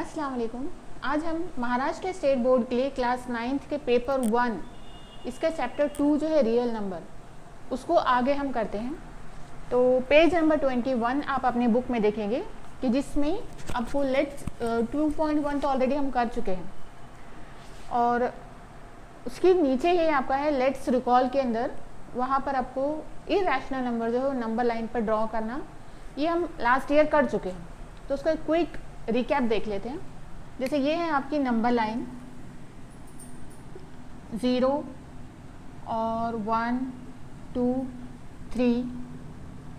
अस्सलाम वालेकुम। आज हम महाराष्ट्र स्टेट बोर्ड के लिए क्लास 9th के पेपर 1 इसका चैप्टर 2 जो है रियल नंबर, उसको आगे हम करते हैं। तो पेज नंबर 21 आप अपने बुक में देखेंगे कि जिसमें आपको लेट्स 2.1 तो ऑलरेडी हम कर चुके हैं और उसके नीचे ही आपका है लेट्स रिकॉल के अंदर, वहाँ पर आपको इरेशनल नंबर जो है नंबर लाइन पर ड्रॉ करना, ये हम लास्ट ईयर कर चुके हैं। तो उसका क्विक रिकैप देख लेते हैं। जैसे ये है आपकी नंबर लाइन 0 और 1 2 3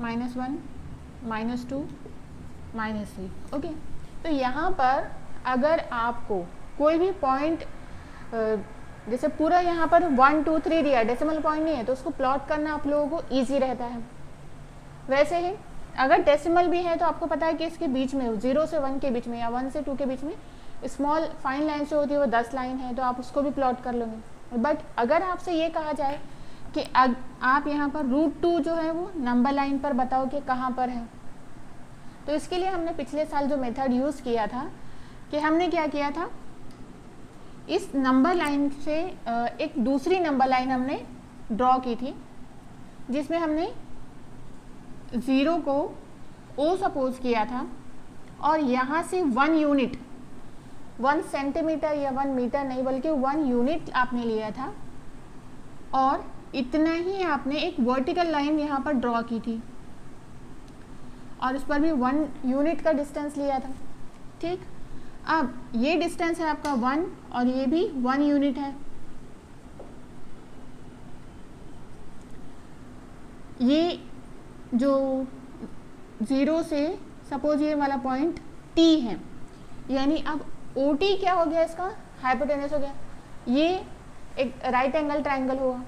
-1 -2 -3। ओके, तो यहाँ पर अगर आपको कोई भी पॉइंट जैसे पूरा यहाँ पर 1 2 3 दिया, डेसिमल पॉइंट नहीं है, तो उसको प्लॉट करना आप लोगों को ईजी रहता है। वैसे ही अगर डेसिमल भी है तो आपको पता है कि इसके बीच में 0 से 1 के बीच में या 1 से 2 के बीच में स्मॉल फाइन लाइन जो होती है वो 10 लाइन है, तो आप उसको भी प्लॉट कर लोगे। बट अगर आपसे ये कहा जाए कि आप यहाँ पर √2 जो है वो नंबर लाइन पर बताओ कि कहाँ पर है, तो इसके लिए हमने पिछले साल जो मेथड यूज़ किया था कि हमने क्या किया था, इस नंबर लाइन से एक दूसरी नंबर लाइन हमने ड्रॉ की थी जिसमें हमने 0 को O सपोज किया था और यहाँ से 1 यूनिट 1 सेंटीमीटर या 1 मीटर नहीं बल्कि 1 यूनिट आपने लिया था और इतना ही आपने एक वर्टिकल लाइन यहाँ पर ड्रॉ की थी और उस पर भी 1 यूनिट का डिस्टेंस लिया था। ठीक, अब ये डिस्टेंस है आपका 1 और ये भी 1 यूनिट है। ये जो 0 से सपोज ये वाला पॉइंट T है, यानी अब OT क्या हो गया, इसका हाइपोटेनस हो गया। ये एक राइट एंगल ट्रायंगल हुआ।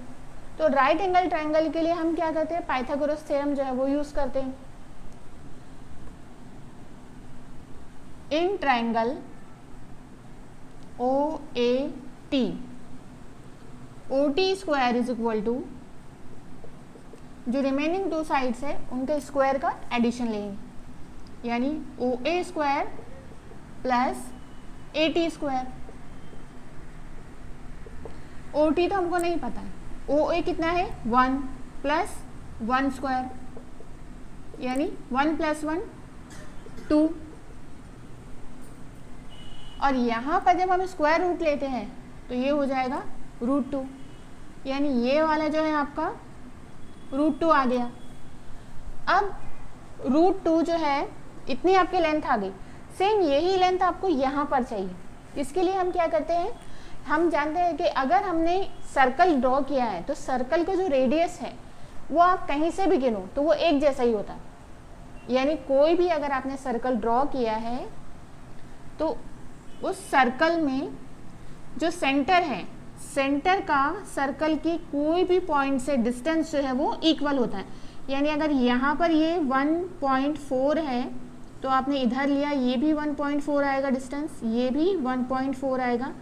तो राइट एंगल ट्रायंगल के लिए हम क्या करते हैं, पाइथागोरस थ्योरम जो है वो यूज करते हैं। In triangle OAT OT square is equal to जो रिमेनिंग 2 साइड्स है उनके स्क्वायर का एडिशन लेंगे, यानी OA square plus AT square. OT तो हमको नहीं पता है, OA कितना है 1 प्लस 1 स्क्वायर, यानी 1 + 1 2। और यहाँ पर जब हम स्क्वायर रूट लेते हैं तो ये हो जाएगा √2, यानी ये वाला जो है आपका √2 आ गया। अब √2 जो है इतनी आपकी लेंथ आ गई, सेम यही लेंथ आपको यहाँ पर चाहिए। इसके लिए हम क्या करते हैं, हम जानते हैं कि अगर हमने सर्कल ड्रॉ किया है तो सर्कल का जो रेडियस है वो आप कहीं से भी गिनो तो वो एक जैसा ही होता है। यानी कोई भी अगर आपने सर्कल ड्रॉ किया है तो उस सर्कल में जो सेंटर है, सेंटर का सर्कल की कोई भी पॉइंट से डिस्टेंस जो है वो इक्वल होता है। यानी अगर यहाँ पर ये 1.4 है तो आपने इधर लिया, ये भी 1.4 आएगा डिस्टेंस, ये भी 1.4 आएगा,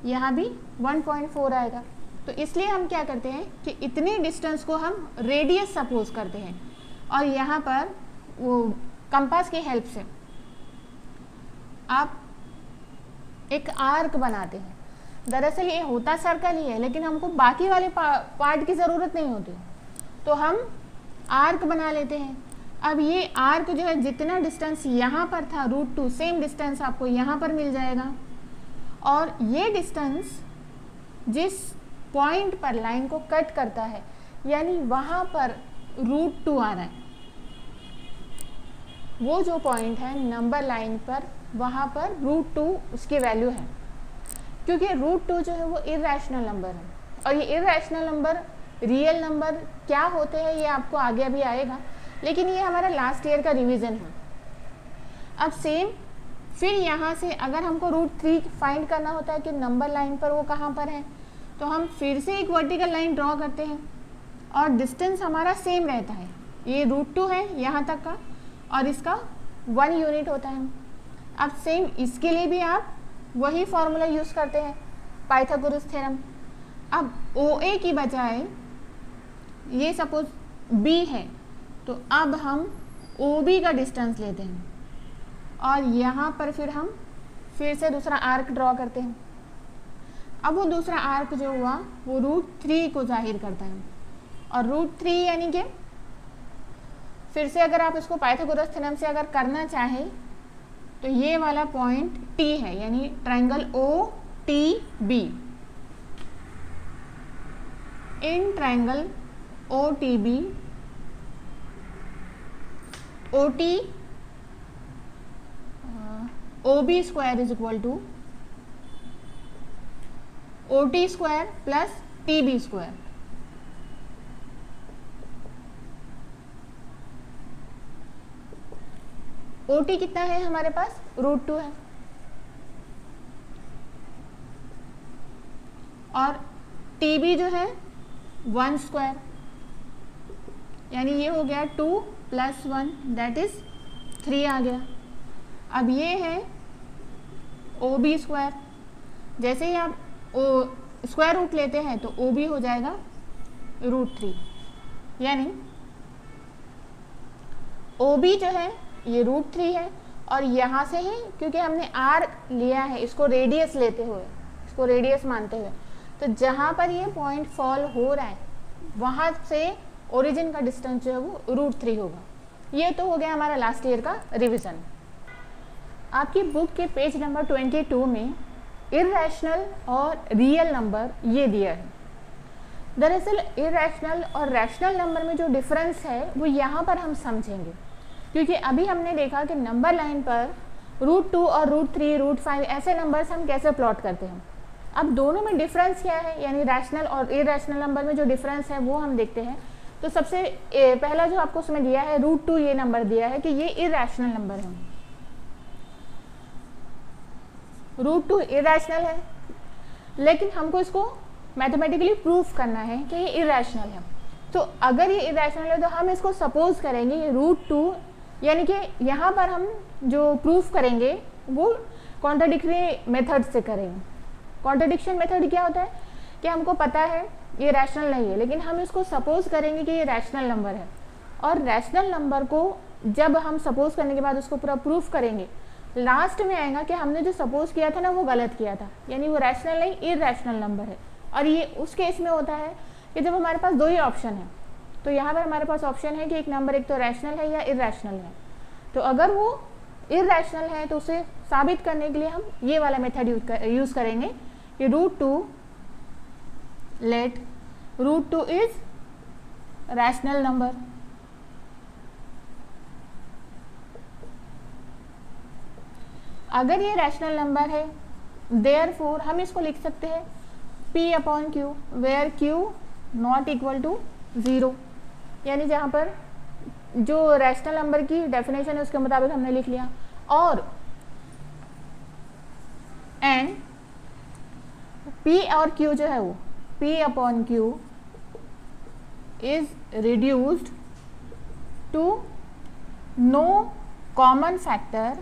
यहाँ भी 1.4 आएगा। तो इसलिए हम क्या करते हैं कि इतने डिस्टेंस को हम रेडियस सपोज करते हैं और यहाँ पर वो कंपास की हेल्प से आप एक आर्क बनाते हैं। दरअसल ये होता सर्कल ही है, लेकिन हमको बाकी वाले पार्ट की ज़रूरत नहीं होती, तो हम आर्क बना लेते हैं। अब ये आर्क जो है जितना डिस्टेंस यहाँ पर था √2, सेम डिस्टेंस आपको यहाँ पर मिल जाएगा और ये डिस्टेंस जिस पॉइंट पर लाइन को कट करता है यानी वहाँ पर √2 आ रहा है, वो जो पॉइंट है नंबर लाइन पर वहाँ पर √2 उसकी वैल्यू है, क्योंकि √2 जो है वो इरेशनल नंबर है और ये इरेशनल नंबर रियल नंबर क्या होते हैं ये आपको आगे अभी आएगा, लेकिन ये हमारा लास्ट ईयर का रिवीजन है। अब सेम फिर यहाँ से अगर हमको √3 फाइंड करना होता है कि नंबर लाइन पर वो कहाँ पर है, तो हम फिर से एक वर्टिकल लाइन ड्रॉ करते हैं और डिस्टेंस हमारा सेम रहता है। ये √2 है यहाँ तक का और इसका 1 यूनिट होता है। अब सेम इसके लिए भी आप वही फॉर्मूला यूज़ करते हैं, पाइथागोरस थ्योरम। अब OA की बजाय ये सपोज B है तो अब हम OB का डिस्टेंस लेते हैं और यहाँ पर फिर हम फिर से दूसरा आर्क ड्रॉ करते हैं। अब वो दूसरा आर्क जो हुआ वो √3 को जाहिर करता है, और √3 यानी कि फिर से अगर आप इसको पाइथागोरस थ्योरम से अगर करना चाहें तो ये वाला पॉइंट T है, यानी triangle OTB। In triangle OTB OB square is equal to OT square plus TB square. OT कितना है हमारे पास, √2 है, और TB जो है 1 स्क्वायर, यानी ये हो गया 2 + 1 दैट इज 3 आ गया। अब ये है OB स्क्वायर, जैसे ही आप स्क्वायर रूट लेते हैं तो OB हो जाएगा √3, यानी OB जो है ये √3 है, और यहाँ से ही क्योंकि हमने R लिया है इसको रेडियस लेते हुए, इसको रेडियस मानते हुए, तो जहाँ पर ये पॉइंट फॉल हो रहा है वहाँ से ओरिजिन का डिस्टेंस जो है वो √3 होगा। ये तो हो गया हमारा लास्ट ईयर का रिवीजन। आपकी बुक के पेज नंबर 22 में इर्रेशनल और रियल नंबर ये दिया है। दरअसल इर्रेशनल और रैशनल नंबर में जो डिफरेंस है वो यहाँ पर हम समझेंगे, क्योंकि अभी हमने देखा कि नंबर लाइन पर √2 और √3, √5 ऐसे नंबर्स हम कैसे प्लॉट करते हैं। अब दोनों में डिफरेंस क्या है, यानी रैशनल और इरेशनल नंबर में जो डिफरेंस है वो हम देखते हैं। तो सबसे पहला जो आपको उसमें दिया है √2, ये नंबर दिया है कि ये इरेशनल नंबर है, √2 इरेशनल है, लेकिन हमको इसको मैथमेटिकली प्रूफ करना है कि ये इरेशनल है। तो अगर ये इरेशनल है तो हम इसको सपोज करेंगे ये √2, यानी कि यहाँ पर हम जो प्रूफ करेंगे वो कॉन्ट्राडिक्टरी मेथड से करेंगे। कॉन्ट्राडिक्शन मेथड क्या होता है कि हमको पता है ये रैशनल नहीं है, लेकिन हम इसको सपोज करेंगे कि ये रैशनल नंबर है, और रैशनल नंबर को जब हम सपोज करने के बाद उसको पूरा प्रूफ करेंगे, लास्ट में आएगा कि हमने जो सपोज किया था ना वो गलत किया था, यानी वो रैशनल नहीं इरैशनल नंबर है। और ये उस केस में होता है कि जब हमारे पास दो ही ऑप्शन है, तो यहाँ पर हमारे पास ऑप्शन है कि एक नंबर एक तो रैशनल है या इरैशनल है। तो अगर वो इरैशनल है तो उसे साबित करने के लिए हम ये वाला मेथड यूज़ करेंगे कि √2 लेट √2 इज रैशनल नंबर। अगर ये रैशनल नंबर है देयरफॉर हम इसको लिख सकते हैं P/Q where Q not equal to 0, यानी जहाँ पर जो रैशनल नंबर की डेफिनेशन है उसके मुताबिक हमने लिख लिया। और एंड P और Q जो है वो P/Q is reduced to no common factor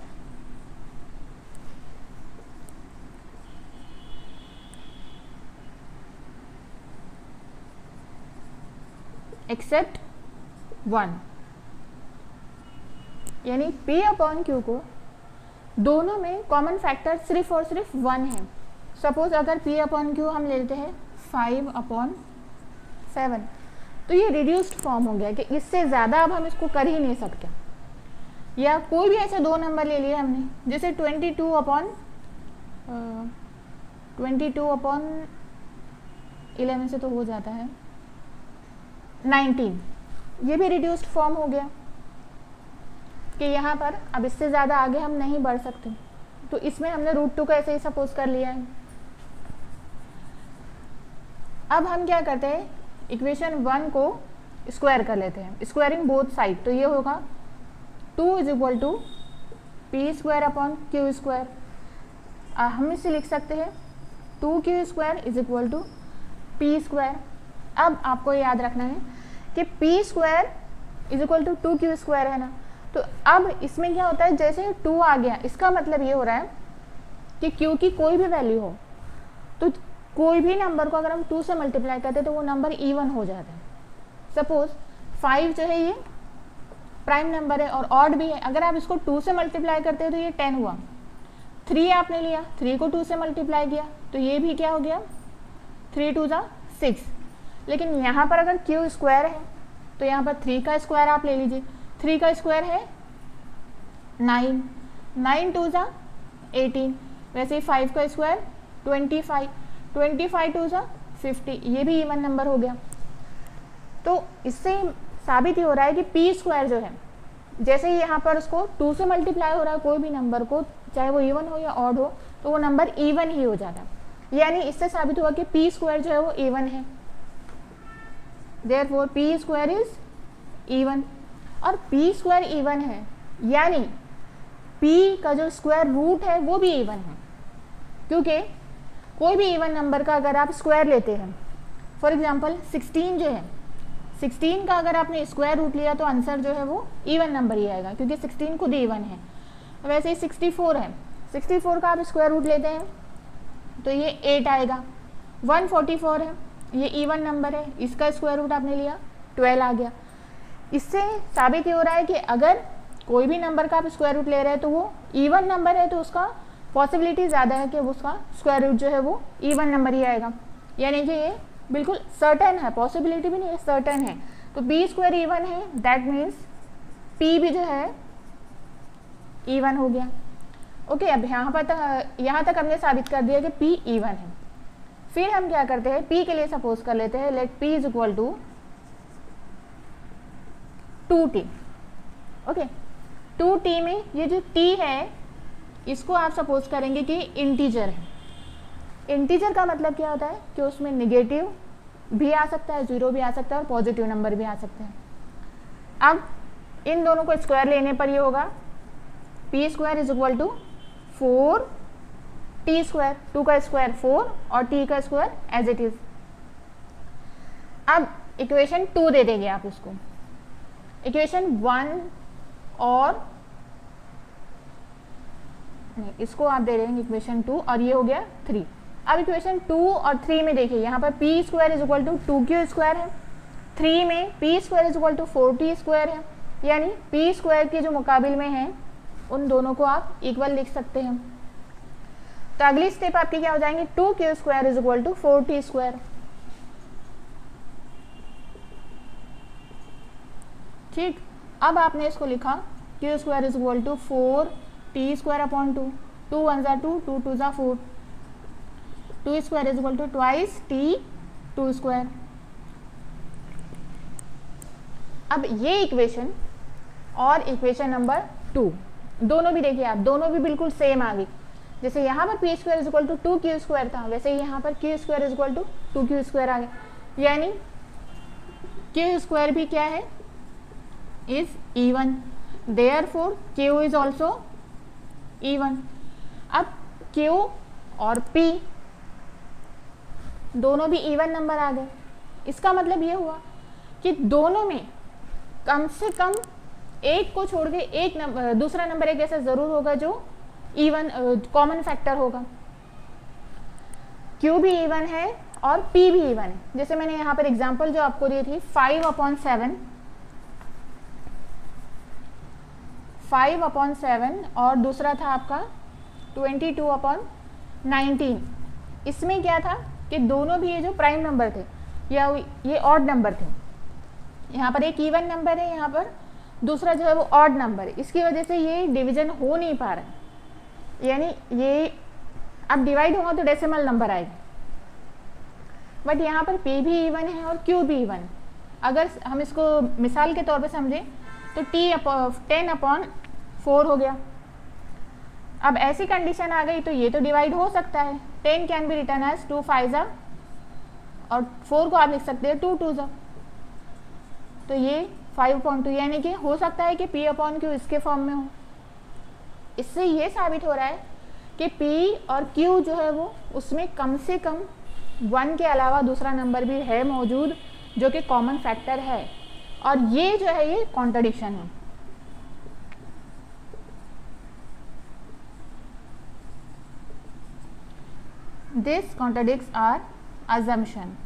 except 1, यानी P/Q को दोनों में कॉमन फैक्टर सिर्फ और सिर्फ 1 है। सपोज अगर P/Q हम लेते हैं 5/7, तो ये रिड्यूस्ड फॉर्म हो गया कि इससे ज़्यादा अब हम इसको कर ही नहीं सकते। या कोई भी ऐसे दो नंबर ले लिए हमने, जैसे 22/11 से तो हो जाता है 19, ये भी रिड्यूस्ड फॉर्म हो गया कि यहाँ पर अब इससे ज़्यादा आगे हम नहीं बढ़ सकते, तो इसमें हमने √2 का ऐसे ही सपोज कर लिया है। अब हम क्या करते हैं, इक्वेशन 1 को स्क्वायर कर लेते हैं, स्क्वायरिंग बोथ साइड। तो ये होगा 2 इज इक्वल टू P²/Q²। हम इसे लिख सकते हैं 2Q² is equal to P²। अब आपको याद रखना है कि P² is equal to 2Q² है ना, तो अब इसमें क्या होता है, जैसे 2 आ गया, इसका मतलब ये हो रहा है कि Q की कोई भी वैल्यू हो तो कोई भी नंबर को अगर हम 2 से मल्टीप्लाई करते हैं तो वो नंबर इवन हो जाता है। सपोज 5 जो है ये प्राइम नंबर है और ऑड भी है, अगर आप इसको 2 से मल्टीप्लाई करते हैं तो ये 10 हुआ। 3 आपने लिया, 3 को 2 से मल्टीप्लाई किया, तो ये भी क्या हो गया, 3 2 ज़ा 6। लेकिन यहाँ पर अगर क्यू स्क्वायर है तो यहाँ पर 3 का स्क्वायर आप ले लीजिए, 3 का स्क्वायर है 9, 9 2 ज़ा 18, वैसे ही 5 का स्क्वायर 25, 25 2 ज़ा 50, ये भी इवन नंबर हो गया। तो इससे साबित ही हो रहा है कि पी स्क्वायर जो है, जैसे ही यहाँ पर उसको 2 से मल्टीप्लाई हो रहा है कोई भी नंबर को, चाहे वो इवन हो या ऑड हो, तो वो नंबर इवन ही हो जाता है। यानी इससे साबित हुआ कि पी स्क्वायर जो है वो इवन है, therefore P square is even. और पी स्क्वायर इवन है यानी पी का जो स्क्वायर रूट है वो भी इवन है, क्योंकि कोई भी इवन नंबर का अगर आप स्क्वायर लेते हैं, फॉर एग्जांपल 16 जो है, 16 का अगर आपने स्क्वायर रूट लिया तो आंसर जो है वो इवन नंबर ही आएगा, क्योंकि 16 खुद ही इवन है। वैसे ही 64 है, 64 का आप स्क्वायर रूट लेते हैं तो ये 8 आएगा। 144 है, ये इवन नंबर है, इसका स्क्वायर रूट आपने लिया 12 आ गया। इससे साबित ये हो रहा है कि अगर कोई भी नंबर का आप स्क्वायर रूट ले रहे हैं तो वो इवन नंबर है, तो उसका पॉसिबिलिटी ज़्यादा है कि उसका स्क्वायर रूट जो है वो इवन नंबर ही आएगा। यानी कि ये बिल्कुल सर्टेन है, पॉसिबिलिटी भी नहीं है, सर्टेन है। तो बी स्क्वायर इवन है, दैट मीन्स पी भी जो है इवन हो गया। ओके, अब यहाँ तक हमने साबित कर दिया कि पी इवन है। फिर हम क्या करते हैं, पी के लिए सपोज कर लेते हैं, let P is equal to 2t। Okay, 2t में ये जो t है इसको आप सपोज करेंगे कि इंटीजर है। इंटीजर का मतलब क्या होता है कि उसमें नेगेटिव भी आ सकता है, जीरो भी आ सकता है और पॉजिटिव नंबर भी आ सकते हैं। अब इन दोनों को स्क्वायर लेने पर ये होगा P square is equal to 4t square, 2 का स्क्वायर 4 और t का स्क्वायर एज इट इज। अब इक्वेशन 2 दे देंगे आप इसको, इक्वेशन 1 और नहीं, इसको आप दे देंगे इक्वेशन 2 और ये हो गया 3। अब इक्वेशन 2 और 3 में देखिए, यहाँ पर P square is equal to 2q square है, 3 में P square is equal to 4t square है। यानी पी स्क्वायर के जो मुकाबिल में है उन दोनों को आप इक्वल लिख सकते हैं। तो अगली स्टेप आपकी क्या हो जाएंगी, 2q square is equal to 4t square. ठीक, अब आपने इसको लिखा q square is equal to 4t square upon 2, 2 1 ज़ा 2, 2 2 ज़ा 4, 2 square is equal to twice t 2 square. अब ये इक्वेशन और इक्वेशन नंबर 2 दोनों भी देखिए आप, दोनों भी बिल्कुल सेम आ गई। जैसे यहाँ पर P square is equal to 2q square था, वैसे ही यहाँ पर q square is equal to 2q square आ गया। यानी q स्क्वायर भी क्या है, is even, therefore q is also even. अब q और p दोनों भी इवन नंबर आ गए। इसका मतलब ये हुआ कि दोनों में कम से कम एक को छोड़ के एक नंबर, दूसरा नंबर एक ऐसा जरूर होगा जो इवन कॉमन फैक्टर होगा। Q भी इवन है और P भी इवन है। जैसे मैंने यहाँ पर एग्जांपल जो आपको दी थी 5/7, 5/7 और दूसरा था आपका 22/19। इसमें क्या था कि दोनों भी ये जो प्राइम नंबर थे या ये ऑड नंबर थे, यहाँ पर एक इवन नंबर है, यहाँ पर दूसरा जो है वो ऑड नंबर है। इसकी वजह से ये डिवीजन हो नहीं पा रहा है, यानी ये अब डिवाइड होगा तो डेसिमल नंबर आएगा। बट यहाँ पर P भी इवन है और Q भी इवन है। अगर हम इसको मिसाल के तौर पे समझें तो 10/4 हो गया। अब ऐसी कंडीशन आ गई तो ये तो डिवाइड हो सकता है। 10 कैन बी रिटर्न एज 2 5 और 4 को आप लिख सकते हैं 2 2 तो ये 5/2, यानी कि हो सकता है कि P/Q इसके फॉर्म में हो। इससे ये साबित हो रहा है कि P और Q जो है वो उसमें कम से कम 1 के अलावा दूसरा नंबर भी है मौजूद जो कि कॉमन फैक्टर है, और ये जो है ये कॉन्ट्रडिक्शन है। This contradicts our assumption.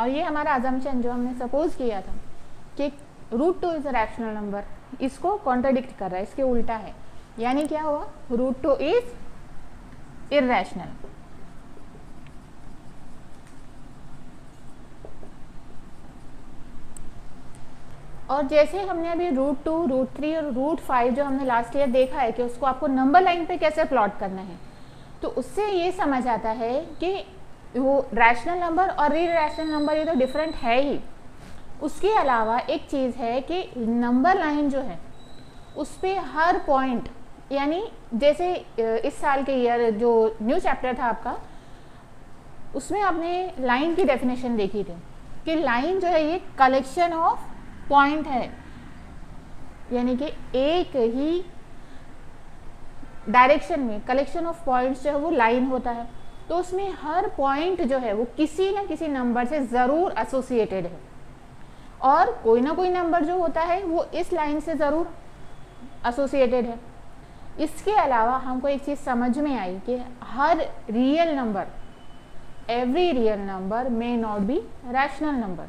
और ये हमारा अजम्पशन जो हमने सपोज किया था कि √2 इज अ रैशनल नंबर, इसको कॉन्ट्रडिक्ट कर रहा है, इसके उल्टा है। यानी क्या हुआ, √2 इज इर्रेशनल। और जैसे हमने अभी √2, √3 और √5 जो हमने लास्ट ईयर देखा है कि उसको आपको नंबर लाइन पे कैसे प्लॉट करना है, तो उससे ये समझ आता है कि वो रैशनल नंबर और इर्रेशनल नंबर ये तो डिफरेंट है ही। उसके अलावा एक चीज़ है कि नंबर लाइन जो है उस पर हर पॉइंट, यानी जैसे इस साल के ईयर जो न्यू चैप्टर था आपका, उसमें आपने लाइन की डेफिनेशन देखी थी कि लाइन जो है ये कलेक्शन ऑफ पॉइंट है, यानी कि एक ही डायरेक्शन में कलेक्शन ऑफ पॉइंट्स जो है वो लाइन होता है। तो उसमें हर पॉइंट जो है वो किसी न किसी नंबर से ज़रूर एसोसिएटेड है, और कोई ना कोई नंबर जो होता है वो इस लाइन से ज़रूर एसोसिएटेड है। इसके अलावा हमको एक चीज़ समझ में आई कि हर real number, every real number may not be rational number.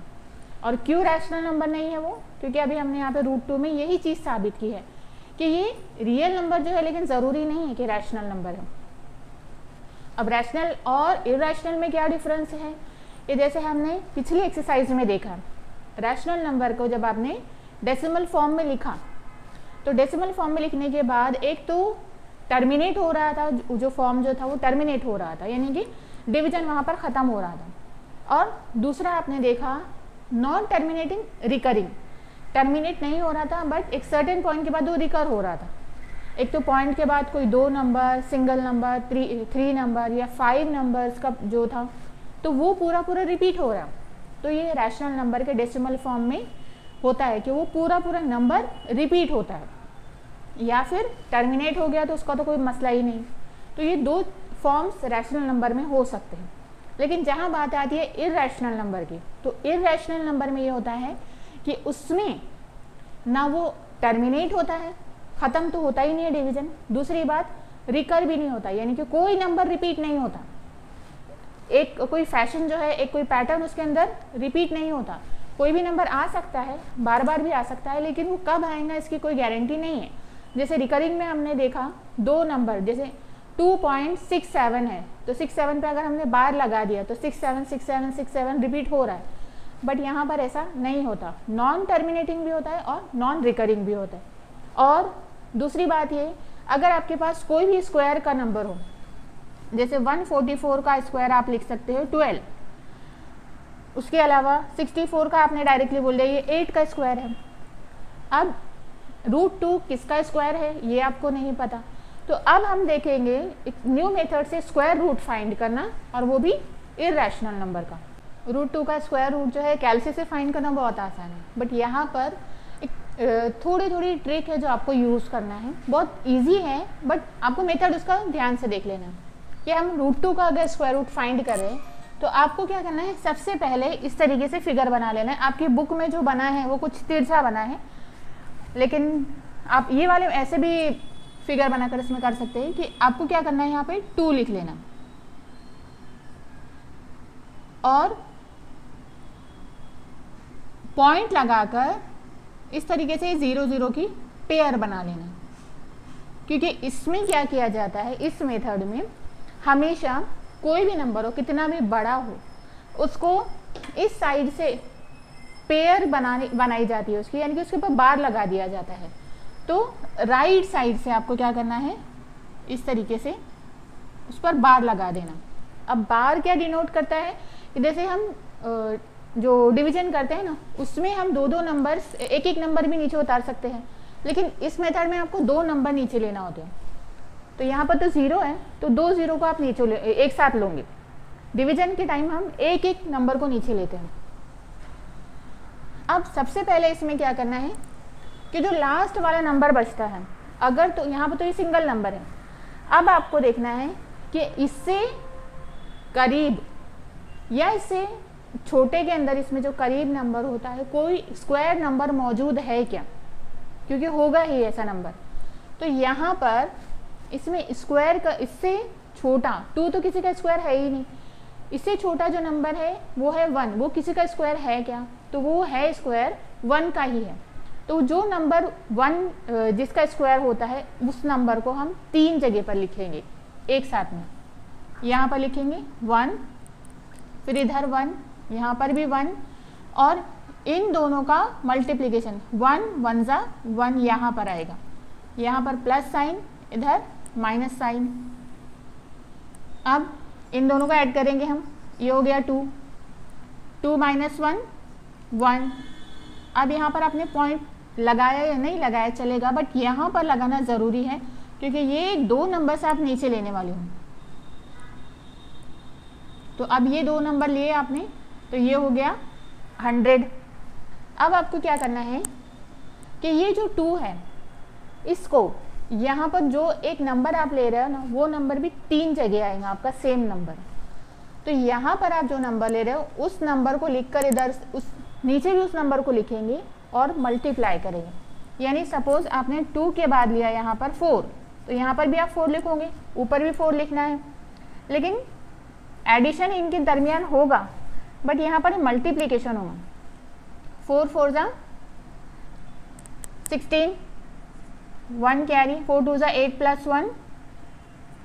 और क्यों रैशनल नंबर नहीं है वो, क्योंकि अभी हमने यहाँ पे √2 में यही चीज़ साबित की है कि ये रियल नंबर जो है, लेकिन ज़रूरी नहीं है कि रैशनल नंबर है। अब रैशनल और इर्रेशनल में क्या डिफरेंस है, ये जैसे हमने पिछली एक्सरसाइज में देखा, रैशनल नंबर को जब आपने डेसिमल फॉर्म में लिखा, तो डेसिमल फॉर्म में लिखने के बाद एक तो टर्मिनेट हो रहा था, जो फॉर्म जो था वो टर्मिनेट हो रहा था, यानी कि डिवीजन वहाँ पर ख़त्म हो रहा था। और दूसरा आपने देखा नॉन टर्मिनेटिंग रिकरिंग, टर्मिनेट नहीं हो रहा था बट एक सर्टेन पॉइंट के बाद वो रिकर हो रहा था। एक तो पॉइंट के बाद कोई 2 नंबर, सिंगल नंबर, 3 नंबर या 5 नंबर्स का जो था, तो वो पूरा रिपीट हो रहा। तो ये रैशनल नंबर के डेसिमल फॉर्म में होता है कि वो पूरा नंबर रिपीट होता है, या फिर टर्मिनेट हो गया तो उसका तो कोई मसला ही नहीं। तो ये 2 फॉर्म्स रैशनल नंबर में हो सकते हैं। लेकिन जहाँ बात आती है इर्रेशनल नंबर की, तो इर्रेशनल नंबर में ये होता है कि उसमें ना वो टर्मिनेट होता है, ख़त्म तो होता ही नहीं है डिवीजन, दूसरी बात रिकर भी नहीं होता, यानी कि कोई नंबर रिपीट नहीं होता। एक कोई फैशन जो है, एक कोई पैटर्न उसके अंदर रिपीट नहीं होता। कोई भी नंबर आ सकता है, बार बार भी आ सकता है, लेकिन वो कब आएगा इसकी कोई गारंटी नहीं है। जैसे रिकरिंग में हमने देखा 2 नंबर, जैसे 2.67 है, तो 67 पे अगर हमने बार लगा दिया तो 67 रिपीट हो रहा है। बट यहाँ पर ऐसा नहीं होता, नॉन टर्मिनेटिंग भी होता है और नॉन रिकरिंग भी होता है। और दूसरी बात ये, अगर आपके पास कोई भी स्क्वायर का नंबर हो, जैसे 144 का स्क्वायर आप लिख सकते हो 12, उसके अलावा 64 का आपने डायरेक्टली बोल दिया ये 8 का स्क्वायर है। अब √2 किसका स्क्वायर है ये आपको नहीं पता, तो अब हम देखेंगे एक न्यू मेथड से स्क्वायर रूट फाइंड करना, और वो भी इर्रेशनल नंबर का। √2 का स्क्वायर रूट जो है कैलसी से फाइंड करना बहुत आसान है, बट यहाँ पर एक थोड़ी ट्रिक है जो आपको यूज़ करना है। बहुत इजी है बट आपको मेथड उसका ध्यान से देख लेना है कि हम √2 का अगर स्क्वायर रूट फाइंड करें तो आपको क्या करना है, सबसे पहले इस तरीके से फिगर बना लेना है। आपकी बुक में जो बना है वो कुछ तिरछा बना है, लेकिन आप ये वाले ऐसे भी फिगर बनाकर इसमें कर सकते हैं कि आपको क्या करना है, यहाँ पे 2 लिख लेना और पॉइंट लगाकर इस तरीके से 0 0 की पेयर बना लेना। क्योंकि इसमें क्या किया जाता है, इस मेथड में हमेशा कोई भी नंबर हो, कितना भी बड़ा हो, उसको इस साइड से पेयर बनाई जाती है उसकी, यानी कि उसके ऊपर बार लगा दिया जाता है। तो राइट साइड से आपको क्या करना है, इस तरीके से उस पर बार लगा देना। अब बार क्या डिनोट करता है कि जैसे हम जो डिवीजन करते हैं ना, उसमें हम 2 नंबर्स, एक नंबर भी नीचे उतार सकते हैं, लेकिन इस मेथड में आपको 2 नंबर नीचे लेना होते हैं। तो यहाँ पर तो 0 है, तो 2 0 को आप नीचे एक साथ लोगे। डिवीजन के टाइम हम एक नंबर को नीचे लेते हैं। अब सबसे पहले इसमें क्या करना है कि जो लास्ट वाला नंबर बचता है, अगर तो यहाँ पर तो ये सिंगल नंबर है, अब आपको देखना है कि इससे करीब या इससे छोटे के अंदर इसमें जो करीब नंबर होता है कोई स्क्वायर नंबर मौजूद है क्या, क्योंकि होगा ही ऐसा नंबर। तो यहाँ पर इसमें स्क्वायर का इससे छोटा 2 तो किसी का स्क्वायर है ही नहीं, इससे छोटा जो नंबर है वो है 1, वो किसी का स्क्वायर है क्या, तो वो है स्क्वायर 1 का ही है। तो जो नंबर 1 जिसका स्क्वायर होता है उस नंबर को हम 3 जगह पर लिखेंगे एक साथ में। यहाँ पर लिखेंगे 1, फिर इधर 1, यहाँ पर भी 1, और इन दोनों का मल्टीप्लिकेशन 1 1 जा 1 यहाँ पर आएगा, यहाँ पर प्लस साइन, इधर माइनस साइन। अब इन दोनों का ऐड करेंगे हम, ये हो गया 2, 2 माइनस 1 1। अब यहाँ पर आपने पॉइंट लगाया या नहीं लगाया चलेगा, बट यहाँ पर लगाना ज़रूरी है क्योंकि ये 2 नंबर से आप नीचे लेने वाले हो। तो अब ये 2 नंबर लिए आपने, तो ये हो गया 100। अब आपको क्या करना है कि ये जो 2 है इसको यहाँ पर जो एक नंबर आप ले रहे हो ना, वो नंबर भी 3 जगह आएगा आपका सेम नंबर। तो यहाँ पर आप जो नंबर ले रहे हो उस नंबर को लिखकर इधर उस नीचे भी उस नंबर को लिखेंगे और मल्टीप्लाई करेंगे। यानी सपोज आपने 2 के बाद लिया यहाँ पर 4, तो यहाँ पर भी आप 4 लिखोगे, ऊपर भी 4 लिखना है, लेकिन एडिशन इनके दरमियान होगा, बट यहाँ पर मल्टीप्लिकेशन होगा। 4 4 जा 16, 1 कैरी, 4 2 जा 8 प्लस 1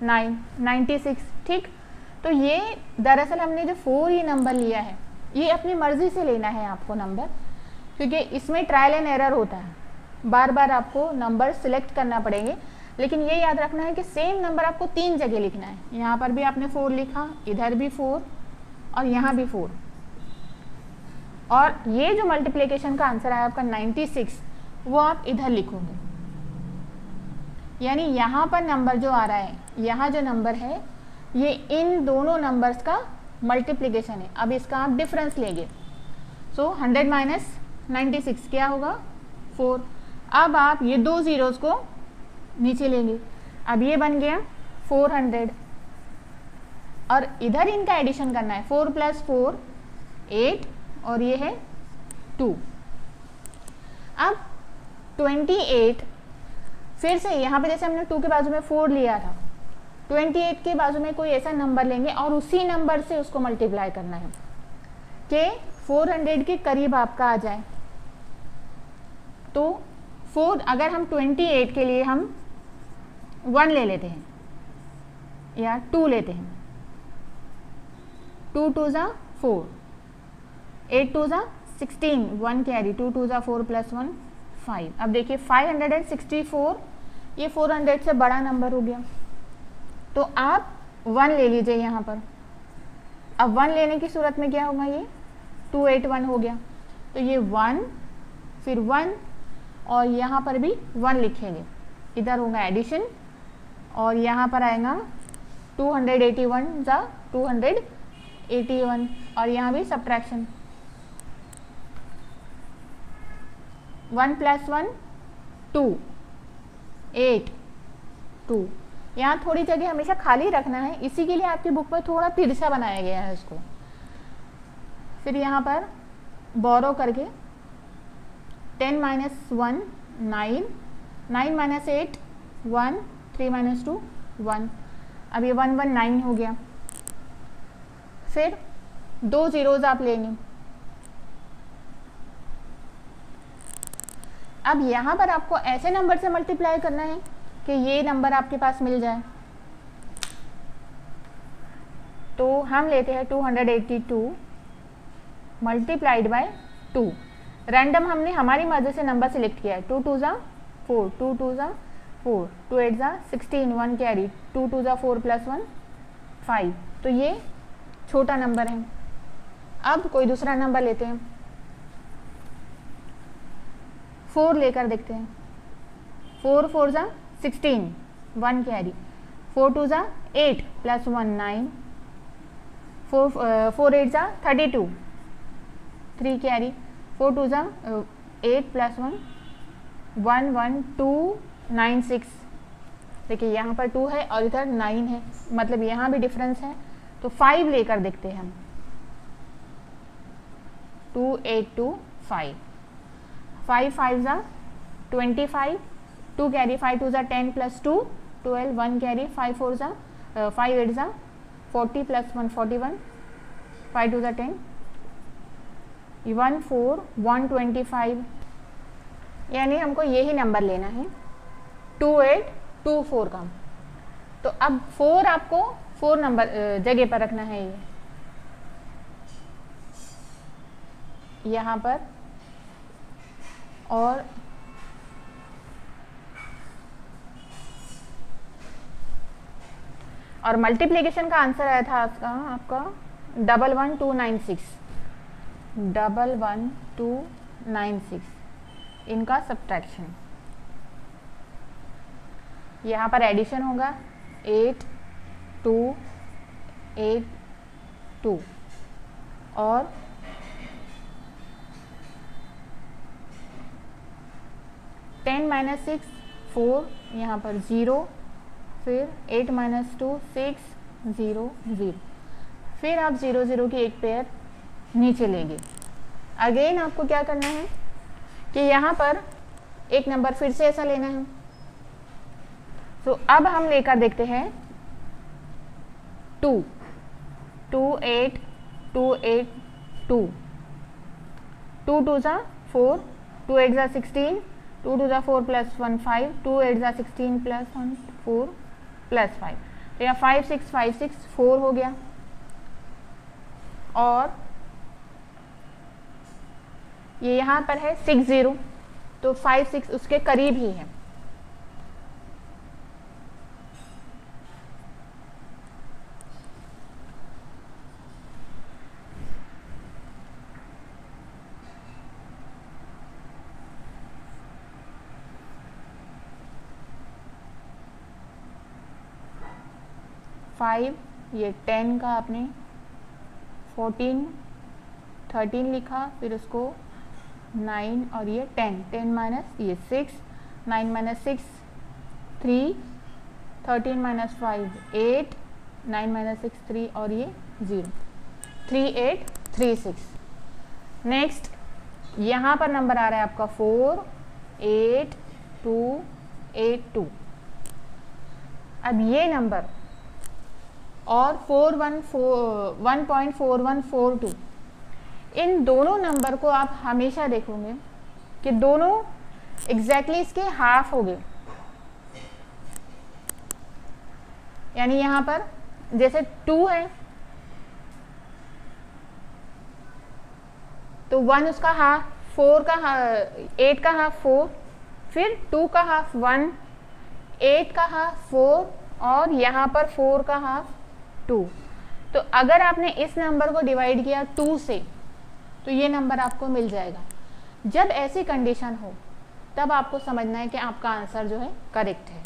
9, 96। ठीक, तो ये दरअसल हमने जो 4 ये नंबर लिया है, ये अपनी मर्जी से लेना है आपको नंबर, क्योंकि इसमें ट्रायल एंड एरर होता है, बार बार आपको नंबर सिलेक्ट करना पड़ेंगे। लेकिन ये याद रखना है कि सेम नंबर आपको 3 जगह लिखना है। यहाँ पर भी आपने 4 लिखा, इधर भी 4 और यहाँ भी 4, और ये जो मल्टीप्लिकेशन का आंसर आया आपका 96, वो आप इधर लिखोगे। यानी यहाँ पर नंबर जो आ रहा है, यहाँ जो नंबर है ये इन दोनों नंबर्स का मल्टीप्लिकेशन है। अब इसका आप डिफरेंस लेंगे, सो 100 माइनस 96 क्या होगा 4। अब आप ये 2 ज़ीरोज़ को नीचे लेंगे, अब ये बन गया 400, और इधर इनका एडिशन करना है, 4 + 4 8, और ये है 2। अब 28 फिर से यहाँ पे जैसे हमने 2 के बाजू में 4 लिया था, 28 के बाजू में कोई ऐसा नंबर लेंगे और उसी नंबर से उसको मल्टीप्लाई करना है कि 400 के करीब आपका आ जाए। तो 4 अगर हम 28 के लिए हम 1 ले लेते हैं या 2 लेते हैं, 2 2 जा 4, 8 2 जा 16, 1 कैरी, 2 2 जा 4 + 1 5। अब देखिए 564 ये 400 से बड़ा नंबर हो गया, तो आप 1 ले लीजिए यहाँ पर। अब 1 लेने की सूरत में क्या होगा, ये 281 हो गया, तो ये 1 फिर 1 और यहाँ पर भी 1 लिखेंगे, इधर होगा एडिशन, और यहाँ पर आएगा 281 जा 281, और यहाँ भी सब्ट्रैक्शन, 1 + 1 2 8 2। यहाँ थोड़ी जगह हमेशा खाली रखना है, इसी के लिए आपकी बुक में थोड़ा तिरछा बनाया गया है इसको। फिर यहाँ पर बोरो करके 10 - 1 9, 9 - 8 1, 3 - 2 1। अब ये 1 1 9 हो गया। फिर 2 ज़ीरोज़ आप लेंगे। अब यहाँ पर आपको ऐसे नंबर से मल्टीप्लाई करना है कि ये नंबर आपके पास मिल जाए। तो हम लेते हैं 282 मल्टीप्लाइड बाय 2। रैंडम हमने हमारी मर्जी से नंबर सिलेक्ट किया है। 2 2 जा 4, 2 2 जा 4, 2 8 जा 16, 1 कैरी, 2 2 जा 4 + 1 5। तो ये छोटा नंबर है। अब कोई दूसरा नंबर लेते हैं, 4 लेकर देखते हैं। 4 4 जा 16, 1 कैरी, 4 2 जा 8 + 1 9, 4 8 जा 32, 3 कैरी, 4 2 जा 8 + 1 1 1 2 9 6। देखिए यहाँ पर 2 है और इधर 9 है, मतलब यहाँ भी डिफरेंस है। तो 5 लेकर देखते हैं हम, 2 8 2 5, 5 5 जा 25, 2 कैरी, 5 2 जा 10 + 2 12, 1 कैरी, 5 4 जा 5 8 जा 40 + 1 41, 5 2 जा 10, 1 4 125। यानी हमको यही नंबर लेना है 2824 का। तो अब 4 आपको 4 नंबर जगह पर रखना है, ये यहाँ पर, और मल्टीप्लिकेशन का आंसर आया था आपका 11296, 11296। इनका सब्ट्रैक्शन, यहाँ पर एडिशन होगा 8282 और 10 - 6 4, यहाँ पर 0, फिर 8 - 2 6 0 0, फिर आप 0 0 की एक पेयर नीचे लेंगे। अगेन आपको क्या करना है कि यहाँ पर एक नंबर फिर से ऐसा लेना है। तो अब हम लेकर देखते हैं 2 28282, 2 2 ज़ा 4, 2 8 ज़ा 16, 2 2 ज़ा 4 + 1 5, 2 8 ज़ा 16 + 1 4 + 5, तो यहाँ 5 6 5 6 4 हो गया। और ये यहाँ पर है 6 0, तो 5 6 उसके करीब ही है। फाइव, ये 10 का आपने 14 13 लिखा, फिर उसको 9 और ये 10 10 माइनस ये 6, 9 - 6 3, 13 - 5 8, 9 - 6 3 और ये 0, 3836। नेक्स्ट यहाँ पर नंबर आ रहा है आपका 48282। अब ये नंबर और 1.4142, इन दोनों नंबर को आप हमेशा देखोगे कि दोनों एग्जैक्टली इसके हाफ हो गए। यानी यहाँ पर जैसे 2 है तो 1 उसका हाफ, 4 का 8 का हाफ 4, फिर 2 का हाफ 1, 8 का हाफ 4 और यहाँ पर 4 का हाफ 2। तो अगर आपने इस नंबर को डिवाइड किया 2 से तो ये नंबर आपको मिल जाएगा। जब ऐसी कंडीशन हो तब आपको समझना है कि आपका आंसर जो है करेक्ट है।